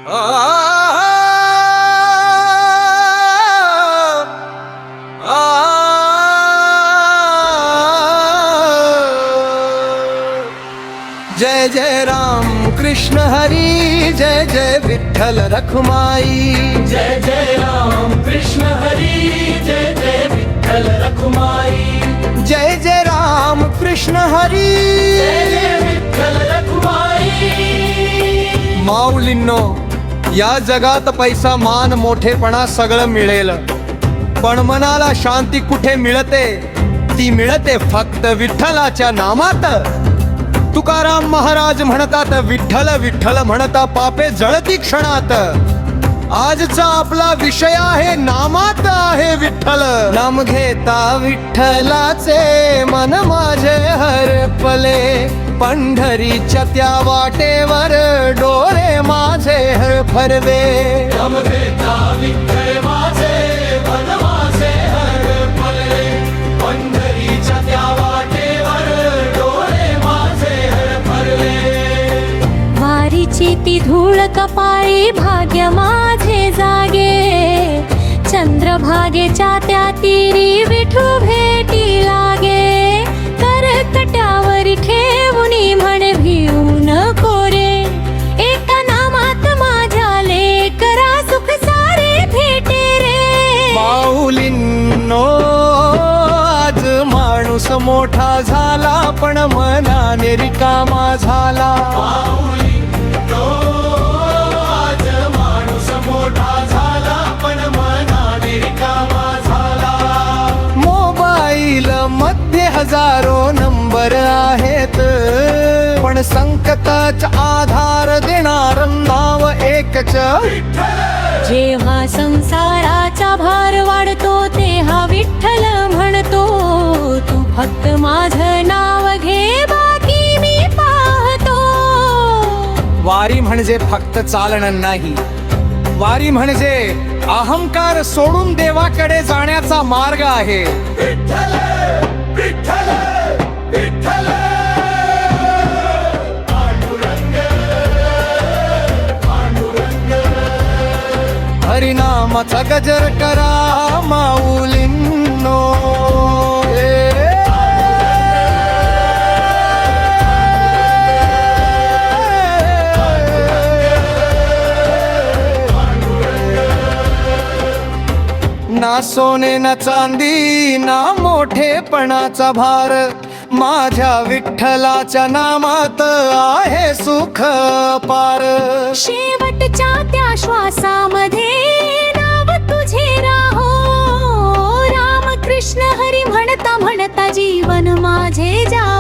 जय जय राम कृष्ण हरी, जय जय विठ्ठल रखुमाई। जय जय राम कृष्ण हरी, जय जय विठ्ठल रखुमाई। जय जय राम कृष्ण हरी, जय जय विठ्ठल रखुमाई। माऊलींनो, या जगात पैसा मान मोठेपणा सगळं मिळेल, पण मनाला शांती कुठे मिळते? ती मिळते फक्त विठ्ठलाच्या नामात। तुकाराम महाराज म्हणतात, विठ्ठल विठ्ठल म्हणता पापे जळती क्षणात। आजचा आपला विषय आहे, नामात आहे विठ्ठल। नाम घेता विठ्ठलाचे मन माझे हरपले, पंढरीच्या त्या वाटेवर डोळे माझे हरफरले। नाम घेता विठ्ठल माझे मन माझे हरपले, पंढरीच्या त्या वाटेवर डोळे माझे हरपले। वारीची ती धूळ कपाळी भाग्य माझे जागे, चंद्रभागेच्या त्या तीरी विठू भेटी लागे। करकटावर ठेवूनी म्हणे भिऊ नको रे, एका नामात माझ्या लेकरा सुख सारे भेटे रे। माऊलींनो, आज माणूस मोठा झाला, पण मनाने रिकामा झाला। माऊलींनो, आज माणूस मोठा झाला, पण मनाने रिकामा झाला। मोबाईल मध्ये हजारो नंबर आहेत, पण संकटाचा आधार देणार नाव एकच। जेव्हा संसाराचा भार वाढतो, तेव्हा विठ्ठल म्हणतो, तू फक्त माझं नाव घे, बाकी मी पाहतो। वारी म्हणजे फक्त चालणं नाही, वारी म्हणजे अहंकार सोडून देवाकडे जाण्याचा मार्ग आहे। विठ्ठल विठ्ठल विठ्ठल पांडुरंग पांडुरंग। हरिनामाचा गजर करा माऊलींनो, ना सोने ना चांदी ना मोठेपणाचा भार, माझ्या विठ्ठलाच्या नामात आहे सुख पार। शेवटच्या त्या श्वासामध्ये नाव तुझे राहो, राम कृष्ण हरी म्हणता म्हणता जीवन माझे जावो।